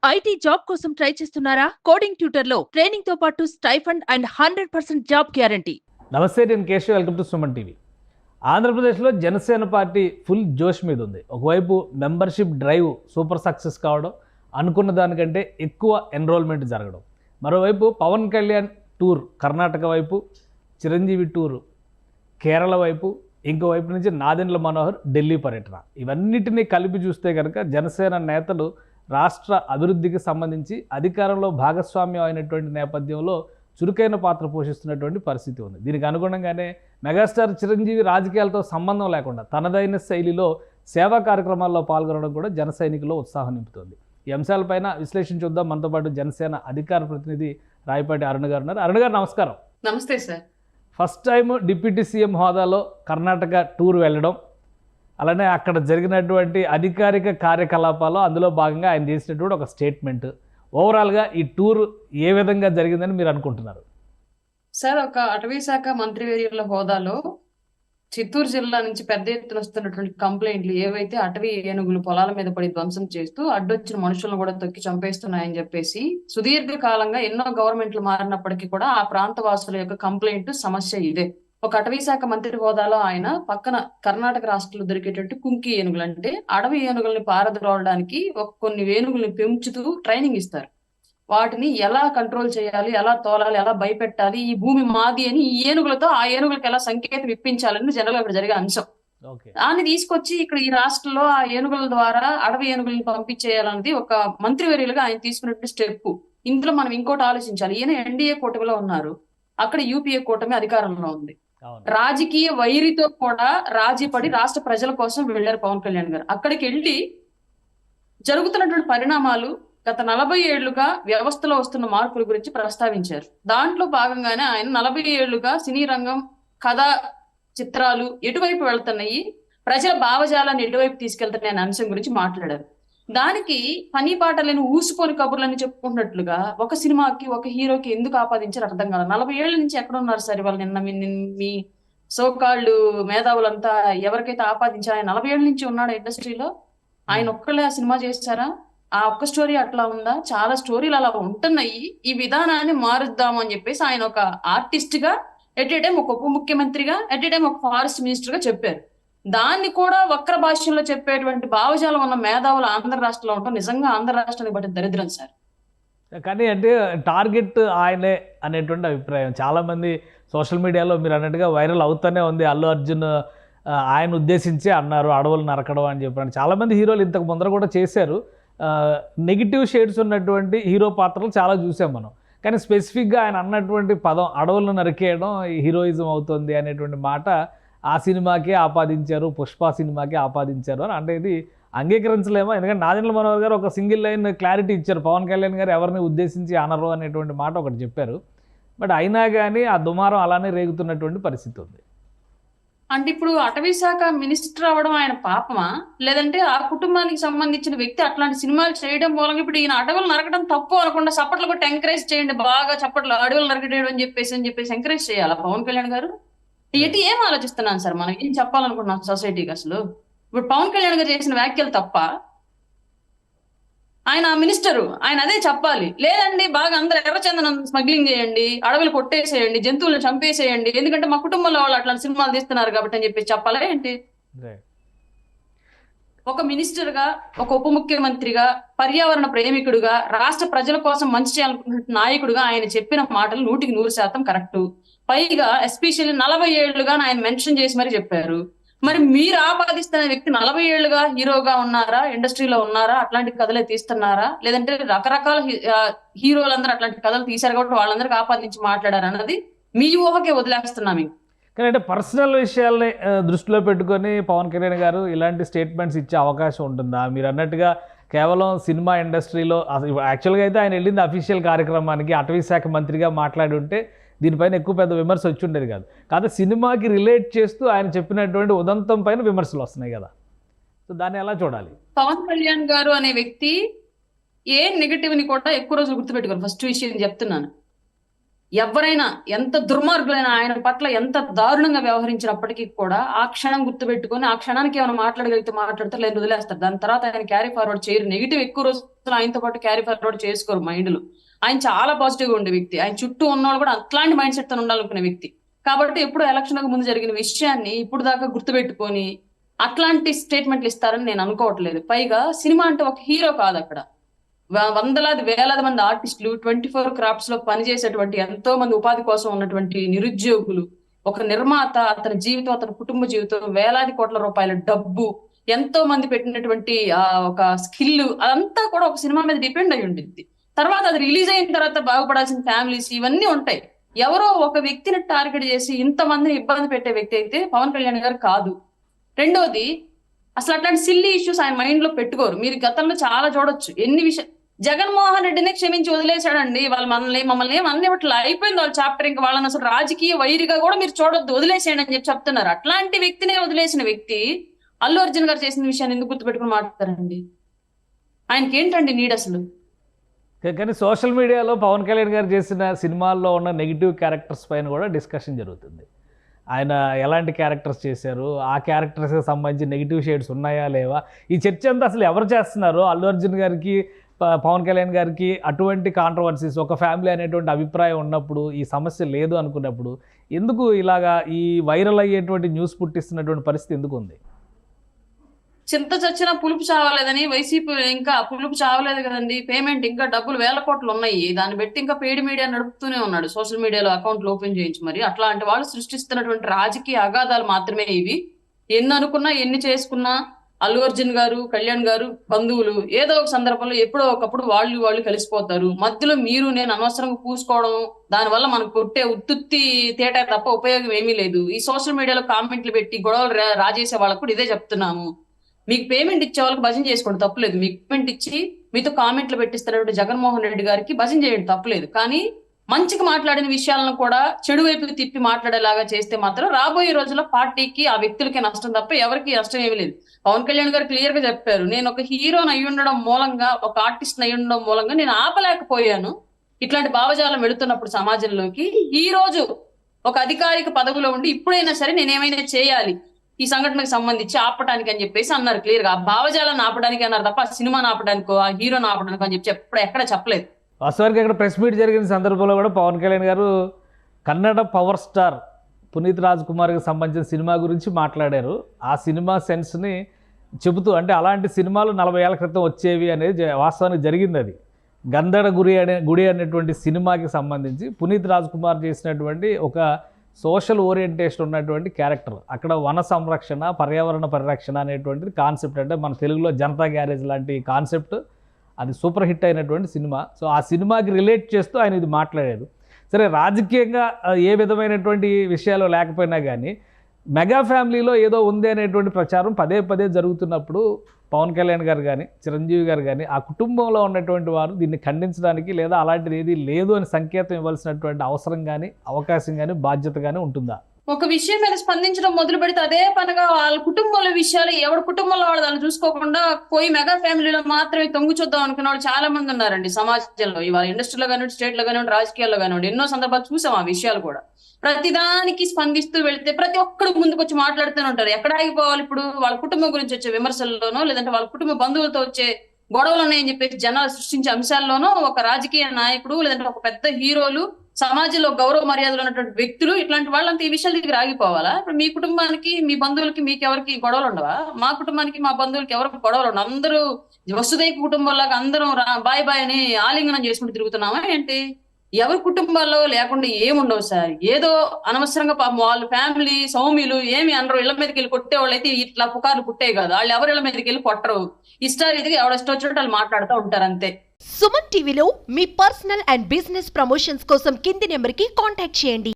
IT job కోసం try చేస్తున్నారా? Coding tutor లో ట్రైనింగ్ తో పాటు స్టైఫండ్ అండ్ 100% జాబ్ గ్యారంటీ. నమస్తే, నేను Keshav. Welcome to Suman TV. ఆంధ్రప్రదేశ్లో జనసేన పార్టీ ఫుల్ జోష్ మీద ఉంది. ఒకవైపు మెంబర్షిప్ డ్రైవ్ సూపర్ సక్సెస్ కావడం, అనుకున్న దానికంటే ఎక్కువ ఎన్రోల్మెంట్ జరగడం. మరోవైపు పవన్ కళ్యాణ్ టూర్ కర్ణాటక వైపు, చిరంజీవి టూర్ కేరళ వైపు, ఇంకోవైపు నుంచి నాదెండ్ల మనోహర్ ఢిల్లీ పర్యటన. ఇవన్నిటినీ కలిపి చూస్తే కనుక జనసేన నేతలు రాష్ట్ర అభివృద్ధికి సంబంధించి అధికారంలో భాగస్వామ్యం అయినటువంటి నేపథ్యంలో చురుకైన పాత్ర పోషిస్తున్నటువంటి పరిస్థితి ఉంది. దీనికి అనుగుణంగానే మెగాస్టార్ చిరంజీవి రాజకీయాలతో సంబంధం లేకుండా తనదైన శైలిలో సేవా కార్యక్రమాల్లో పాల్గొనడం కూడా జన సైనికుల్లో ఉత్సాహం నింపుతుంది. ఈ అంశాలపైన విశ్లేషణ చూద్దాం. మనతో పాటు జనసేన అధికార ప్రతినిధి రాయపాటి అరుణ్ గారు ఉన్నారు. అరుణ్ గారు, నమస్కారం. నమస్తే sir. First time deputy CM హోదాలో కర్ణాటక టూర్ వెళ్ళడం, అలానే అక్కడ జరిగినటువంటి అధికారిక కార్యకలాపాలు, అందులో భాగంగా ఆయన చేసినటువంటి ఒక స్టేట్మెంట్, ఓవరాల్గా ఈ టూర్ ఏ విధంగా జరిగిందని మీరు అనుకుంటున్నారు? సార్, ఒక అటవీ శాఖ మంత్రివర్యుల హోదాలో చిత్తూరు జిల్లా నుంచి పెద్ద ఎత్తున వస్తున్నటువంటి కంప్లైంట్లు ఏవైతే అటవీ ఏనుగులు పొలాల మీద పడి ధ్వంసం చేస్తూ అడ్డొచ్చిన మనుషులను కూడా తొక్కి చంపేస్తున్నాయని చెప్పేసి సుదీర్ఘ కాలంగా ఎన్నో గవర్నమెంట్లు మారినప్పటికీ కూడా ఆ ప్రాంత వాసుల యొక్క కంప్లైంట్ సమస్య ఇదే. ఒక అటవీ శాఖ మంత్రి హోదాలో ఆయన పక్కన కర్ణాటక రాష్ట్రంలో దొరికేటువంటి కుంకి ఏనుగులు, అంటే అడవి ఏనుగుల్ని పారద్రోలడానికి కొన్ని ఏనుగుల్ని పెంచుతూ ట్రైనింగ్ ఇస్తారు. వాటిని ఎలా కంట్రోల్ చేయాలి, ఎలా తోలాలి, ఎలా భయపెట్టాలి, ఈ భూమి మాది అని ఈ ఏనుగులతో ఆ ఏనుగులకు ఎలా సంకేతం ఇప్పించాలని జనరల్ ఇక్కడ జరిగే అంశం. దాన్ని తీసుకొచ్చి ఇక్కడ ఈ రాష్ట్రంలో ఆ ఏనుగుల ద్వారా అడవి ఏనుగుల్ని పంపించేయాలన్నది ఒక మంత్రివర్యులుగా ఆయన తీసుకున్నటువంటి స్టెప్. ఇందులో మనం ఇంకోటి ఆలోచించాలి. ఈయన ఎన్డీఏ కూటమిలో ఉన్నారు, అక్కడ యూపీఏ కూటమి అధికారంలో ఉంది. రాజకీయ వైరితో కూడా రాజీ పడి రాష్ట్ర ప్రజల కోసం వెళ్లారు పవన్ కళ్యాణ్ గారు. అక్కడికి వెళ్ళి జరుగుతున్నటువంటి పరిణామాలు, గత 40 ఏళ్లుగా వ్యవస్థలో వస్తున్న మార్పుల గురించి ప్రస్తావించారు. దాంట్లో భాగంగానే ఆయన 40 ఏళ్లుగా సినీ రంగం, కథా చిత్రాలు ఎటువైపు వెళ్తున్నాయి, ప్రజల భావజాలాన్ని ఎటువైపు తీసుకెళ్తున్నాయి అనే అంశం గురించి మాట్లాడారు. దానికి పని పాట లేని ఊసిపోని కబుర్లని చెప్పుకున్నట్లుగా ఒక సినిమాకి ఒక హీరోకి ఎందుకు ఆపాదించారు అర్థం కాదు. 40 ఏళ్ల నుంచి ఎక్కడ ఉన్నారు సార్ ఇవాళ? నిన్న మీ సోకాళ్ళు మేధావులంతా ఎవరికైతే ఆపాదించారు, ఆయన 40 ఏళ్ల నుంచి ఉన్నాడు ఇండస్ట్రీలో. ఆయన ఒక్కళ్ళే ఆ సినిమా చేశారా? ఆ ఒక్క స్టోరీ అట్లా ఉందా? చాలా స్టోరీలు అలా ఉంటున్నాయి. ఈ విధానాన్ని మారుద్దాము అని చెప్పేసి ఆయన ఒక ఆర్టిస్ట్ గా, ఎట్ ఏ టైం ఒక ఉప ముఖ్యమంత్రిగా, ఎట్ ఏ టైం ఒక ఫారెస్ట్ మినిస్టర్ గా చెప్పారు. దాన్ని కూడా వక్ర భాష్యంలో చెప్పేటువంటి భావజాలం ఉన్న మేధావులు ఆంధ్ర రాష్ట్రంలో ఉంటాం. నిజంగా ఆంధ్ర రాష్ట్రానికి బట్టి దరిద్రం సార్. కానీ అంటే టార్గెట్ ఆయనే అనేటువంటి అభిప్రాయం చాలామంది సోషల్ మీడియాలో మీరు అన్నట్టుగా వైరల్ అవుతూనే ఉంది. అల్లు అర్జున్ ఆయన ఉద్దేశించి అన్నారు అడవులు నరకడం అని చెప్పారు. చాలామంది హీరోలు ఇంతకు ముందర కూడా చేశారు. నెగిటివ్ షేడ్స్ ఉన్నటువంటి హీరో పాత్రలు చాలా చూసాం మనం. కానీ స్పెసిఫిక్గా ఆయన అన్నటువంటి పదం అడవులను నరికేయడం హీరోయిజం అవుతుంది అనేటువంటి మాట ఆ సినిమాకే ఆపాదించారు, పుష్ప సినిమాకే ఆపాదించారు అని అంటే ఇది అంగీకరించలేమో. ఎందుకంటే నాదెండ్ల మనోహర్ గారు ఒక సింగిల్ లైన్ క్లారిటీ ఇచ్చారు, పవన్ కళ్యాణ్ గారు ఎవరిని ఉద్దేశించి అనరు అనేటువంటి మాట ఒకటి చెప్పారు. బట్ అయినా కానీ ఆ దుమారం అలానే రేగుతున్నటువంటి పరిస్థితి ఉంది. అంటే ఇప్పుడు అటవీ శాఖ మినిస్టర్ అవ్వడం ఆయన పాపమా, లేదంటే ఆ కుటుంబానికి సంబంధించిన వ్యక్తి అట్లాంటి సినిమాలు చేయడం మూలంగా ఇప్పుడు ఈయన అడవులు నరకడం తప్పు అనకుండా చప్పట్లు కొట్టి ఎంకరేజ్ చేయండి, బాగా చప్పట్లు అడవులు నరకడం అని చెప్పేసి ఎంకరేజ్ చేయాలా పవన్ కళ్యాణ్ గారు? ఎటు ఏం ఆలోచిస్తున్నాను సార్, మనం ఏం చెప్పాలనుకుంటున్నాం సొసైటీకి? అసలు ఇప్పుడు పవన్ కళ్యాణ్ గారు చేసిన వ్యాఖ్యలు తప్ప? ఆయన మినిస్టరు, ఆయన అదే చెప్పాలి. లేదండి బాగా అందరూ ఎర్రచందనం స్మగ్లింగ్ చేయండి, అడవులు కొట్టేసేయండి, జంతువులను చంపేసేయండి, ఎందుకంటే మా కుటుంబంలో వాళ్ళు అట్లాంటి సినిమాలు తీస్తున్నారు కాబట్టి అని చెప్పి చెప్పాలా ఏంటి? ఒక మినిస్టర్ గా, ఒక ఉప ముఖ్యమంత్రిగా, పర్యావరణ ప్రేమికుడుగా, రాష్ట్ర ప్రజల కోసం మంచి చేయాలనుకున్న నాయకుడుగా ఆయన చెప్పిన మాటలు 100% కరెక్ట్. పైగా ఎస్పెషల్లీ 40 ఏళ్లుగా ఆయన మెన్షన్ చేసి మరి చెప్పారు. మరి మీరు ఆపాదిస్తున్న వ్యక్తి 40 ఏళ్లుగా హీరోగా ఉన్నారా, ఇండస్ట్రీలో ఉన్నారా, అట్లాంటి కథలే తీస్తున్నారా, లేదంటే రకరకాల హీరోలందరూ అట్లాంటి కథలు తీశారు కాబట్టి వాళ్ళందరికీ ఆపాదించి మాట్లాడారు అన్నది మీ ఊహకే వదిలేస్తున్నాం. కానీ అంటే పర్సనల్ విషయాల్ని దృష్టిలో పెట్టుకొని పవన్ కళ్యాణ్ గారు ఇలాంటి స్టేట్మెంట్స్ ఇచ్చే అవకాశం ఉంటుందా? మీరు అన్నట్టుగా కేవలం సినిమా ఇండస్ట్రీలో యాక్చువల్గా అయితే ఆయన వెళ్ళింది అఫీషియల్ కార్యక్రమానికి, అటవీ శాఖ మంత్రిగా మాట్లాడి ఉంటే దీనిపైన ఎక్కువ పెద్ద విమర్శ వచ్చి ఉండేది కాదు. కాదు సినిమాకి రిలేట్ చేస్తూ ఆయన చెప్పినటువంటి ఉదంతం పైన విమర్శలు వస్తున్నాయి కదా, సో దాన్ని ఎలా చూడాలి? పవన్ కళ్యాణ్ గారు అనే వ్యక్తి ఏ నెగటివ్ ని కూడా ఎక్కువ రోజులు గుర్తుపెట్టుకోరు. ఫస్ట్ విషయం చెప్తున్నాను, ఎవరైనా ఎంత దుర్మార్గులైనా ఆయన పట్ల ఎంత దారుణంగా వ్యవహరించినప్పటికీ కూడా ఆ క్షణం గుర్తుపెట్టుకొని ఆ క్షణానికి ఏమైనా మాట్లాడగలిగితే మాట్లాడతారు, లేదా వదిలేస్తారు. దాని తర్వాత ఆయన క్యారీ ఫార్వర్డ్ చేయరు. నెగిటివ్ ఎక్కువ రోజులు ఆయనతో పాటు క్యారీ ఫార్వర్డ్ చేసుకోరు మైండ్ లో. ఆయన చాలా పాజిటివ్ గా ఉండే వ్యక్తి. ఆయన చుట్టూ ఉన్నవాళ్ళు కూడా అట్లాంటి మైండ్ సెట్ తో ఉండాలనుకునే వ్యక్తి. కాబట్టి ఎప్పుడు ఎలక్షన్ ముందు జరిగిన విషయాన్ని ఇప్పుడు దాకా గుర్తుపెట్టుకొని అట్లాంటి స్టేట్మెంట్లు ఇస్తారని నేను అనుకోవట్లేదు. పైగా సినిమా అంటే ఒక హీరో కాదు, అక్కడ వందలాది వేలాది మంది ఆర్టిస్టులు 24 క్రాఫ్ట్స్ లో పనిచేసేటువంటి ఎంతో మంది ఉపాధి కోసం ఉన్నటువంటి నిరుద్యోగులు, ఒక నిర్మాత, అతని జీవితం, అతని కుటుంబ జీవితం, వేలాది కోట్ల రూపాయల డబ్బు, ఎంతో మంది పెట్టినటువంటి ఒక స్కిల్, అదంతా కూడా ఒక సినిమా మీద డిపెండ్ అయి ఉంటుంది. తర్వాత అది రిలీజ్ అయిన తర్వాత బాగుపడాల్సిన ఫ్యామిలీస్ ఇవన్నీ ఉంటాయి. ఎవరో ఒక వ్యక్తిని టార్గెట్ చేసి ఇంతమందిని ఇబ్బంది పెట్టే వ్యక్తి అయితే పవన్ కళ్యాణ్ గారు కాదు. రెండోది, అసలు అట్లాంటి సిల్లీ ఇష్యూస్ ఆయన మైండ్ లో పెట్టుకోరు. మీరు గతంలో చాలా చూడొచ్చు ఎన్ని విషయాలు. జగన్మోహన్ రెడ్డిని క్షమించి వదిలేశాడండి. వాళ్ళు మమ్మల్ని ఏమన్నీ ఇట్లా అయిపోయింది వాళ్ళ చాప్టర్. ఇంకా వాళ్ళని అసలు రాజకీయ వైరిగా కూడా మీరు చూడొద్దు, వదిలేసేయండి అని చెప్పి చెప్తున్నారు. అట్లాంటి వ్యక్తినే వదిలేసిన వ్యక్తి అల్లు అర్జున్ గారు చేసిన విషయాన్ని ఎందుకు గుర్తుపెట్టుకుని మాట్లాడతారండి? ఆయనకి ఏంటండి నీడ్ అసలు? కానీ సోషల్ మీడియాలో పవన్ కళ్యాణ్ గారు చేసిన సినిమాల్లో ఉన్న నెగిటివ్ క్యారెక్టర్స్ పైన కూడా డిస్కషన్ జరుగుతుంది. ఆయన ఎలాంటి క్యారెక్టర్స్ చేశారు, ఆ క్యారెక్టర్స్కి సంబంధించి నెగిటివ్ షేడ్స్ ఉన్నాయా లేవా, ఈ చర్చ అంతా అసలు ఎవరు చేస్తున్నారు? అల్లు అర్జున్ గారికి, పవన్ కళ్యాణ్ గారికి అటువంటి కాంట్రవర్సీస్, ఒక ఫ్యామిలీ అనేటువంటి అభిప్రాయం ఉన్నప్పుడు, ఈ సమస్య లేదు అనుకున్నప్పుడు ఎందుకు ఇలాగా ఈ వైరల్ అయ్యేటువంటి న్యూస్ పుట్టిస్తున్నటువంటి పరిస్థితి ఎందుకు ఉంది? చింత చచ్చినా పులుపు చావలేదని వైసీపీ ఇంకా పులుపు చావలేదు కదండి. పేమెంట్ ఇంకా డబ్బులు 1000 కోట్లు ఉన్నాయి. దాన్ని బట్టి ఇంకా పెయిడ్ మీడియా నడుపుతూనే ఉన్నాడు. సోషల్ మీడియాలో అకౌంట్లు ఓపెన్ చేయించి మరి అట్లాంటి వాళ్ళు సృష్టిస్తున్నటువంటి రాజకీయ అగాధాలు మాత్రమే ఇవి. ఎన్ని అనుకున్నా ఎన్ని చేసుకున్నా అల్లు అర్జున్ గారు, కళ్యాణ్ గారు బంధువులు ఏదో ఒక సందర్భంలో ఎప్పుడో ఒకప్పుడు వాళ్ళు కలిసిపోతారు. మధ్యలో మీరు నేను అనవసరంగా పూసుకోవడం, దానివల్ల మనకు కొట్టే ఉత్తుత్తి తేట తప్ప ఉపయోగం ఏమీ లేదు. ఈ సోషల్ మీడియాలో కామెంట్లు పెట్టి గొడవలు రాజేసే వాళ్ళకు కూడా ఇదే చెప్తున్నాము. మీకు పేమెంట్ ఇచ్చే వాళ్ళకి భజన చేసుకోండి, తప్పులేదు. మీకు పేమెంట్ ఇచ్చి మీతో కామెంట్లు పెట్టిస్తున్నటువంటి జగన్మోహన్ రెడ్డి గారికి భజన చేయండి, తప్పులేదు. కానీ మంచిగా మాట్లాడిన విషయాలను కూడా చెడు వైపుకి తిప్పి మాట్లాడేలాగా చేస్తే మాత్రం రాబోయే రోజుల్లో పార్టీకి, ఆ వ్యక్తులకి నష్టం తప్ప ఎవరికి నష్టం ఏమీ లేదు. పవన్ కళ్యాణ్ గారు క్లియర్ గా చెప్పారు, నేను ఒక హీరోని అయి ఉండడం మూలంగా, ఒక ఆర్టిస్ట్ అయి ఉండడం మూలంగా నేను ఆపలేకపోయాను. ఇట్లాంటి భావజాలం వెళుతున్నప్పుడు సమాజంలోకి ఈ రోజు ఒక అధికారిక పదవిలో ఉండి ఇప్పుడైనా సరే నేను ఏమైనా చేయాలి ఈ సంఘటనకు సంబంధించి ఆపడానికి అని చెప్పేసి అన్నారు క్లియర్ గా. ఆ భావజాలను ఆపడానికి అన్నారు తప్ప ఆ సినిమాని ఆపడానికో ఆ హీరోని ఆపడానికి అని చెప్పి ఎక్కడ చెప్పలేదు. వాస్తవానికి ఇక్కడ ప్రెస్ మీట్ జరిగిన సందర్భంలో కూడా పవన్ కళ్యాణ్ గారు కన్నడ పవర్ స్టార్ పునీత్ రాజ్ కుమార్కి సంబంధించిన సినిమా గురించి మాట్లాడారు. ఆ సినిమా సెన్స్ని చెబుతూ, అంటే అలాంటి సినిమాలు 40 ఏళ్ల క్రితం వచ్చేవి అనేది వాస్తవానికి జరిగింది. అది గంధడ గుడి అనేటువంటి సినిమాకి సంబంధించి పునీత్ రాజ్ కుమార్ చేసినటువంటి ఒక సోషల్ ఓరియంటేషన్ ఉన్నటువంటి క్యారెక్టర్. అక్కడ వన సంరక్షణ, పర్యావరణ పరిరక్షణ అనేటువంటిది కాన్సెప్ట్. అంటే మన తెలుగులో జనతా గ్యారేజ్ లాంటి కాన్సెప్ట్, అది సూపర్ హిట్ అయినటువంటి సినిమా. సో ఆ సినిమాకి రిలేట్ చేస్తూ ఆయన ఇది మాట్లాడారు. సరే, రాజకీయంగా ఏ విధమైనటువంటి విషయాలు లేకపోయినా కానీ మెగా ఫ్యామిలీలో ఏదో ఉంది అనేటువంటి ప్రచారం పదే జరుగుతున్నప్పుడు పవన్ కళ్యాణ్ గారు కానీ, చిరంజీవి గారు కానీ, ఆ కుటుంబంలో ఉన్నటువంటి వారు దీన్ని ఖండించడానికి లేదా అలాంటిది ఏది లేదు అని సంకేతం ఇవ్వాల్సినటువంటి అవసరం కానీ, అవకాశం కానీ, బాధ్యత కానీ ఉంటుందా? ఒక విషయం మీద స్పందించడం మొదలు పెడితే అదే పనిగా వాళ్ళ కుటుంబంలో విషయాలు, ఎవరి కుటుంబంలో వాళ్ళు చూసుకోకుండా పోయి మెగా ఫ్యామిలీలో మాత్రమే తొంగి చూద్దాం అనుకున్న వాళ్ళు చాలా మంది ఉన్నారండి సమాజంలో. ఇవాళ ఇండస్ట్రీలో కానివ్వండి, స్టేట్ లో కానివ్వండి, రాజకీయాల్లో కానివ్వండి, ఎన్నో సందర్భాలు చూసాం ఆ విషయాలు కూడా. ప్రతిదానికి స్పందిస్తూ వెళితే ప్రతి ఒక్కరు ముందుకు వచ్చి మాట్లాడుతూనే ఉంటారు. ఎక్కడ ఆగిపోవాలి ఇప్పుడు? వాళ్ళ కుటుంబం గురించి వచ్చే విమర్శల్లోనో, లేదంటే వాళ్ళ కుటుంబ బంధువులతో వచ్చే గొడవలు ఉన్నాయని చెప్పేసి జనాలు సృష్టించే అంశాల్లోనో ఒక రాజకీయ నాయకుడు, లేదంటే ఒక పెద్ద హీరోలు, సమాజంలో గౌరవ మర్యాదలు ఉన్నటువంటి వ్యక్తులు, ఇట్లాంటి వాళ్ళంతా ఈ విషయాల దగ్గర ఆగిపోవాలా? ఇప్పుడు మీ కుటుంబానికి, మీ బంధువులకి, మీకు ఎవరికి గొడవలు ఉండవా? మా కుటుంబానికి, మా బంధువులకి ఎవరికి గొడవలు ఉండవు. అందరూ వసుదైక కుటుంబంలాగా అందరం బాయ్ బాయ్ అని ఆలింగనం చేసుకుంటూ తిరుగుతున్నామా ఏంటి? ఎవరి కుటుంబాల్లో లేకుండా ఏముండవు సార్. ఏదో అనవసరంగా పాపం వాళ్ళ ఫ్యామిలీ సౌమ్యులు ఏమి అనరు. ఇళ్ల మీదకి వెళ్ళి కొట్టేవాళ్ళు అయితే ఇట్లా పుకార్లు పుట్టే కాదు. వాళ్ళు ఎవరి ఇళ్ల మీదకి వెళ్ళి కొట్టరు. ఇష్టారీతిగా ఎవడెష్టం వచ్చినట్టు వాళ్ళు మాట్లాడుతూ ఉంటారు అంతే. సుమన్ టీవీలో మీ పర్సనల్ అండ్ బిజినెస్ ప్రమోషన్స్ కోసం కింది నెంబర్కి కాంటాక్ట్ చేయండి.